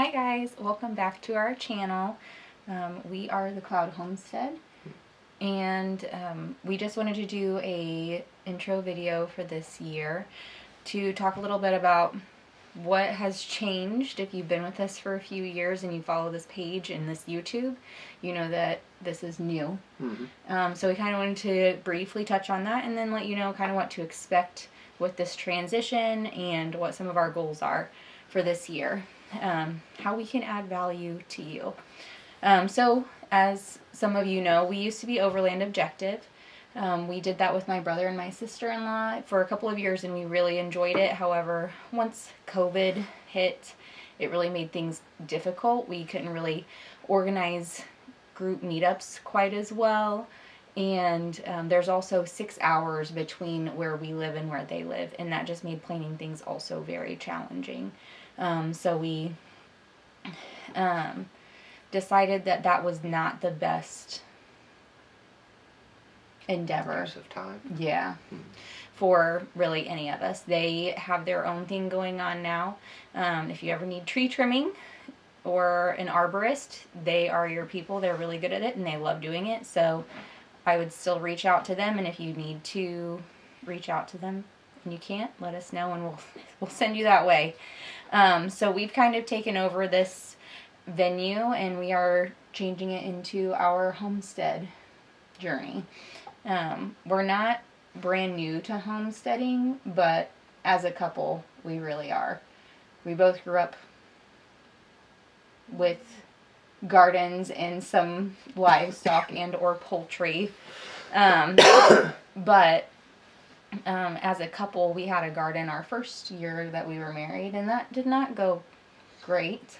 Hi guys, welcome back to our channel. We are the Cloud Homestead, and we just wanted to do a intro video for this year to talk a little bit about what has changed. If you've been with us for a few years and you follow this page and this YouTube, you know that this is new. So we kind of wanted to briefly touch on that and then let you know kind of what to expect with this transition and what some of our goals are for this year. How we can add value to you. So, as some of you know, we used to be Overland Objective. We did that with my brother and my sister-in-law for a couple of years, and we really enjoyed it. However, once COVID hit, it really made things difficult. We couldn't really organize group meetups quite as well. And there's also 6 hours between where we live and where they live, and that just made planning things also very challenging. So we decided that that was not the best endeavor. Use of time. Yeah. For really any of us. They have their own thing going on now. If you ever need tree trimming or an arborist, they are your people. They're really good at it and they love doing it. So I would still reach out to them, and if you need to reach out to them and you can't, let us know and we'll send you that way. So we've kind of taken over this venue and we are changing it into our homestead journey. We're not brand new to homesteading, but as a couple, we really are. We both grew up with gardens and some livestock and or poultry. But as a couple, we had a garden our first year that we were married, and that did not go great.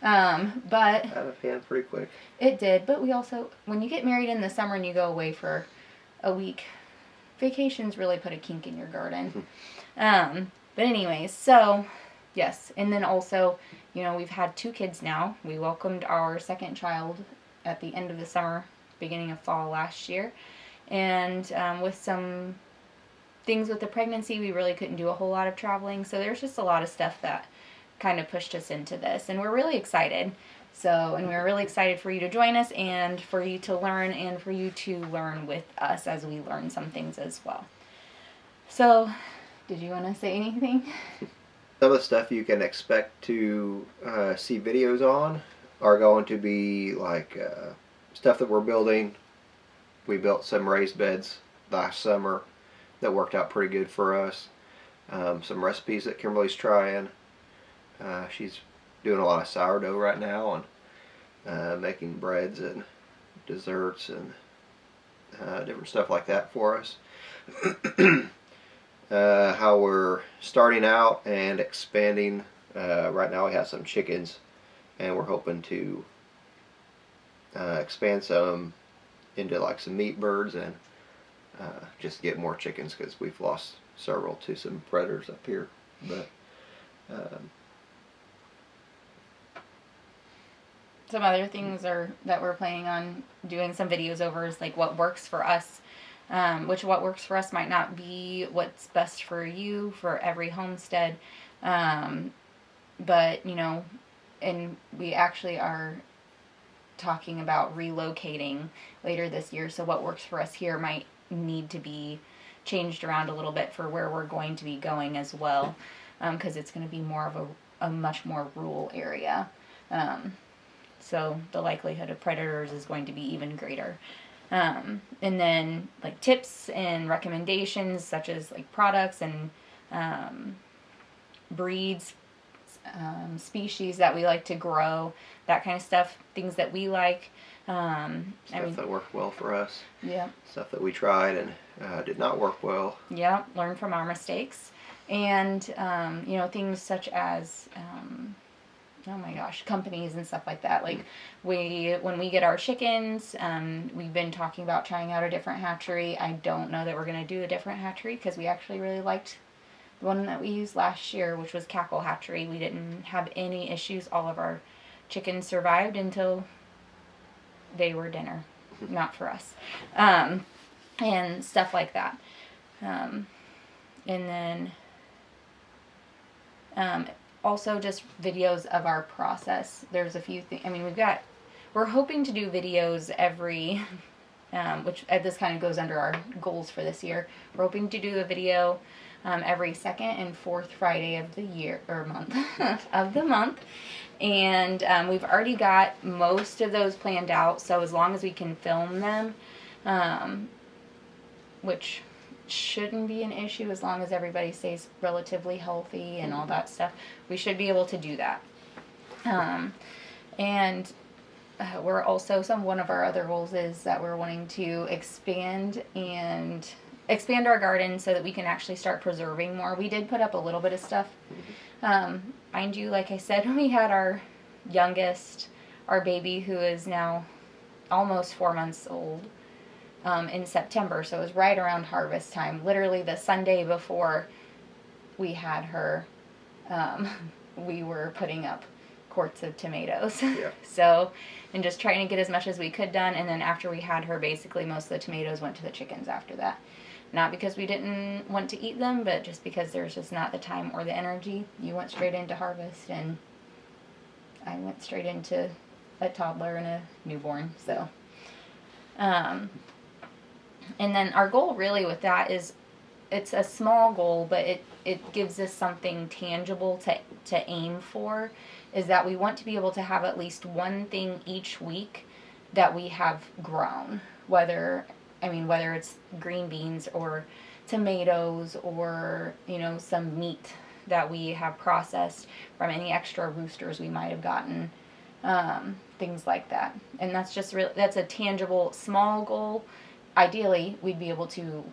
But Out of hand pretty quick. It did, but we also, when you get married in the summer and you go away for a week, vacations really put a kink in your garden. But anyways, so yes, and then also, you know, we've had 2 kids now. We welcomed our second child at the end of the summer, beginning of fall last year, and with some things with the pregnancy, we really couldn't do a whole lot of traveling, so there's just a lot of stuff that kind of pushed us into this, and we're really excited. And we're really excited for you to join us and for you to learn and for you to learn with us as we learn some things as well. So, did you want to say anything? Some of the stuff you can expect to see videos on are going to be like stuff that we're building. We built some raised beds last summer that worked out pretty good for us. Some recipes that Kimberly's trying. She's doing a lot of sourdough right now and making breads and desserts and different stuff like that for us. How we're starting out and expanding. Right now we have some chickens, and we're hoping to expand some into like some meat birds and just get more chickens because we've lost several to some predators up here. But some other things that we're planning on doing some videos over is like what works for us, which what works for us might not be what's best for you for every homestead, but you know, and we actually are talking about relocating later this year, so what works for us here might need to be changed around a little bit for where we're going to be going as well, because it's going to be more of a much more rural area. So the likelihood of predators is going to be even greater. And then like tips and recommendations such as like products and breeds, species that we like to grow, that kind of stuff, things that we like. Stuff that worked well for us. Yeah. Stuff that we tried and did not work well. Yeah, learn from our mistakes. And, you know, things such as... oh my gosh, companies and stuff like that. Like when we get our chickens, we've been talking about trying out a different hatchery. I don't know that we're going to do a different hatchery because we actually really liked the one that we used last year, which was Cackle Hatchery. We didn't have any issues. All of our chickens survived until they were dinner, not for us. And stuff like that. And then also just videos of our process. There's a few things. I mean, we're hoping to do videos every, which this kind of goes under our goals for this year. We're hoping to do a video every second and fourth Friday of the year, or month, of the month. And we've already got most of those planned out, so as long as we can film them, which shouldn't be an issue as long as everybody stays relatively healthy and all that stuff, we should be able to do that. And we're also, one of our other goals is that we're wanting to expand our garden so that we can actually start preserving more. We did put up a little bit of stuff. Mind you, like I said, we had our youngest, our baby, who is now almost 4 months old, in September, so it was right around harvest time. Literally the Sunday before we had her, we were putting up quarts of tomatoes. Yeah. So, and just trying to get as much as we could done, and then after we had her, basically most of the tomatoes went to the chickens after that. Not because we didn't want to eat them, but just because there's just not the time or the energy. You went straight into harvest, and I went straight into a toddler and a newborn, so. And then our goal really with that is, it's a small goal, but it gives us something tangible to aim for, is that we want to be able to have at least one thing each week that we have grown, whether it's green beans or tomatoes or, some meat that we have processed from any extra roosters we might have gotten, things like that. And that's just that's a tangible, small goal. Ideally, we'd be able to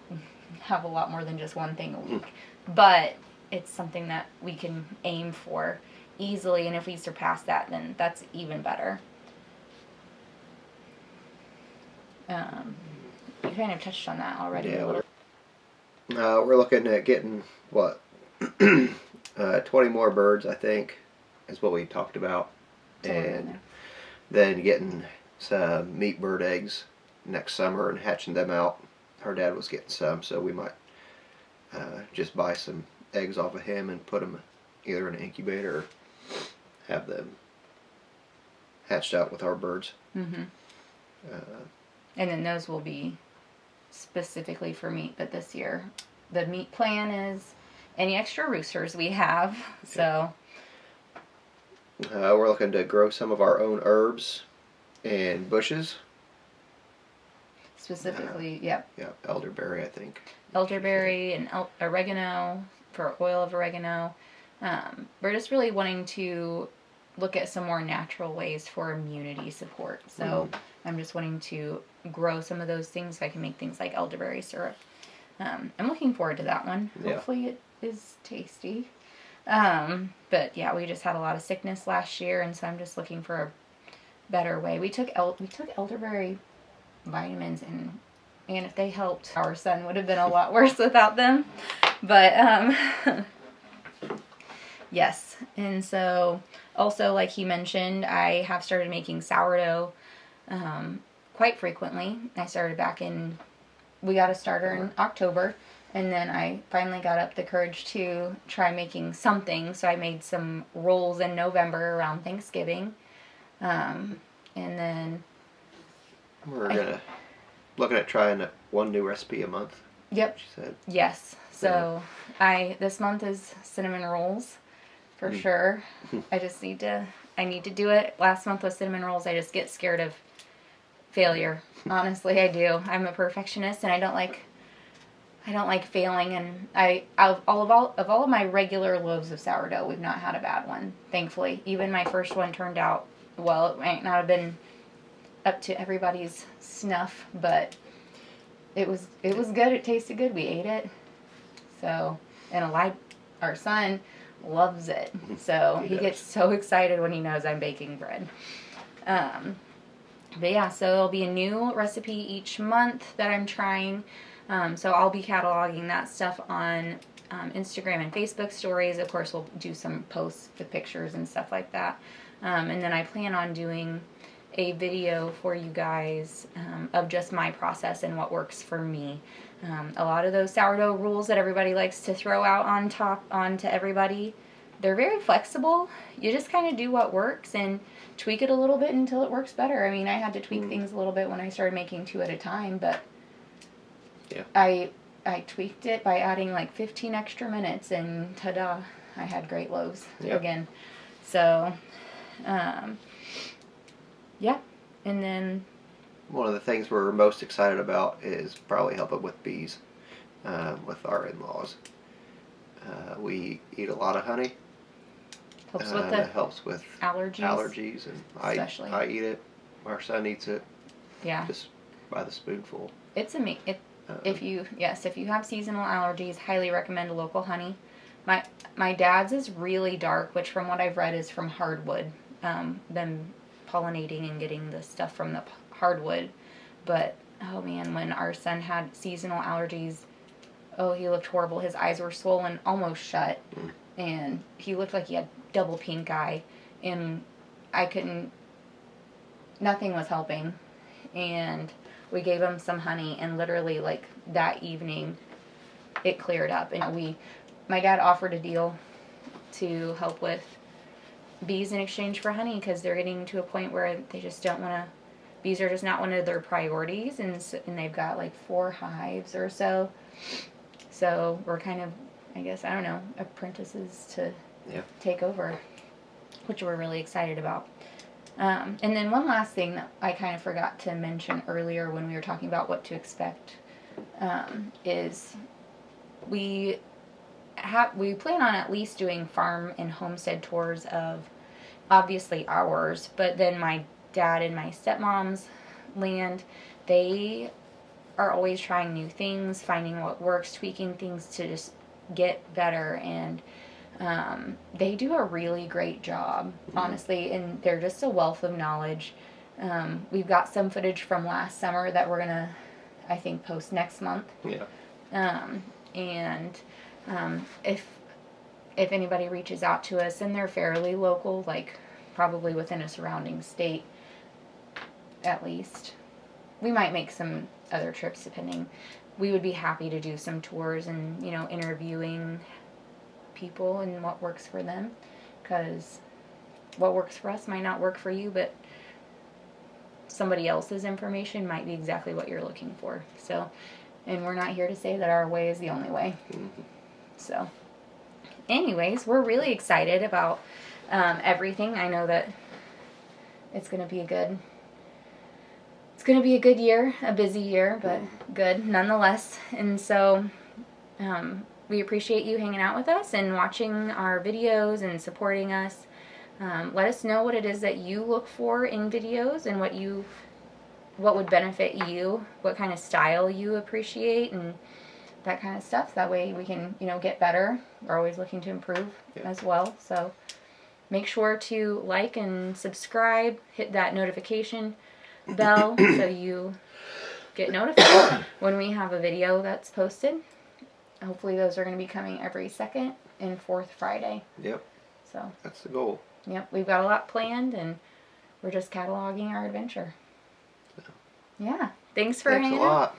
have a lot more than just one thing a week, but it's something that we can aim for easily, and if we surpass that, then that's even better. You kind of touched on that already. Yeah, we're looking at getting 20 more birds, I think, is what we talked about, and then getting some meat bird eggs next summer and hatching them out. Her dad was getting some, so we might just buy some eggs off of him and put them either in an incubator or have them hatched out with our birds. Mm-hmm. And then those will be specifically for meat, but this year the meat plan is any extra roosters we have. Okay. So we're looking to grow some of our own herbs and bushes. Specifically, yep. Yeah, elderberry, I think. Elderberry and oregano, for oil of oregano. We're just really wanting to look at some more natural ways for immunity support. So I'm just wanting to grow some of those things so I can make things like elderberry syrup. I'm looking forward to that one. Yeah. Hopefully it is tasty. But yeah, we just had a lot of sickness last year, and so I'm just looking for a better way. We took elderberry vitamins, and if they helped, our son would have been a lot worse without them. But yes, and so also, like he mentioned, I have started making sourdough quite frequently. I started we got a starter in October, and then I finally got up the courage to try making something. So I made some rolls in November around Thanksgiving, and then we're looking at trying one new recipe a month. Yep. She said. Yes. So this month is cinnamon rolls, for sure. I need to do it. Last month was cinnamon rolls. I just get scared of failure. Honestly, I do. I'm a perfectionist, and I don't like failing. And of all of my regular loaves of sourdough, we've not had a bad one, thankfully. Even my first one turned out well. It might not have been up to everybody's snuff, but it was good. It tasted good. We ate it. So, and our son loves it. So he gets so excited when he knows I'm baking bread. But yeah, so there'll be a new recipe each month that I'm trying. So I'll be cataloging that stuff on Instagram and Facebook stories. Of course, we'll do some posts with pictures and stuff like that. And then I plan on doing a video for you guys of just my process and what works for me. A lot of those sourdough rules that everybody likes to throw out onto everybody, they're very flexible. You just kind of do what works and tweak it a little bit until it works better. I mean, I had to tweak things a little bit when I started making 2 at a time, but yeah. I tweaked it by adding like 15 extra minutes, and ta-da, I had great loaves again. So, yeah, and then one of the things we're most excited about is probably helping with bees, with our in-laws. We eat a lot of honey. Helps with the it helps with allergies, and especially. I eat it. Our son eats it. Yeah, just by the spoonful. It's amazing. If you have seasonal allergies, highly recommend a local honey. My dad's is really dark, which from what I've read is from hardwood, them pollinating and getting the stuff from the hardwood. But oh man, when our son had seasonal allergies, oh, he looked horrible. His eyes were swollen, almost shut, and he looked like he had double pink eye, and nothing was helping, and we gave him some honey, and literally like that evening it cleared up. And my dad offered a deal to help with bees in exchange for honey, because they're getting to a point where they just don't want to, bees are just not one of their priorities, and they've got like 4 hives or so. So we're kind of, I guess, I don't know, apprentices to take over, which we're really excited about. And then one last thing that I kind of forgot to mention earlier when we were talking about what to expect, is we plan on at least doing farm and homestead tours of, obviously ours, but then my dad and my stepmom's land. They are always trying new things, finding what works, tweaking things to just get better, and they do a really great job, honestly, and they're just a wealth of knowledge. We've got some footage from last summer that we're gonna, I think, post next month. If anybody reaches out to us, and they're fairly local, like probably within a surrounding state at least, we might make some other trips depending. We would be happy to do some tours and, interviewing people and what works for them, because what works for us might not work for you, but somebody else's information might be exactly what you're looking for. So, and we're not here to say that our way is the only way. So anyways, we're really excited about everything. I know that it's going to be a good year, a busy year, but good nonetheless. And so we appreciate you hanging out with us and watching our videos and supporting us. Let us know what it is that you look for in videos, and what would benefit you, what kind of style you appreciate, and that kind of stuff. That way we can, get better. We're always looking to improve as well. So make sure to like and subscribe, hit that notification bell so you get notified when we have a video that's posted. Hopefully those are going to be coming every second and fourth Friday. So that's the goal. We've got a lot planned, and we're just cataloging our adventure. Thanks for hanging out.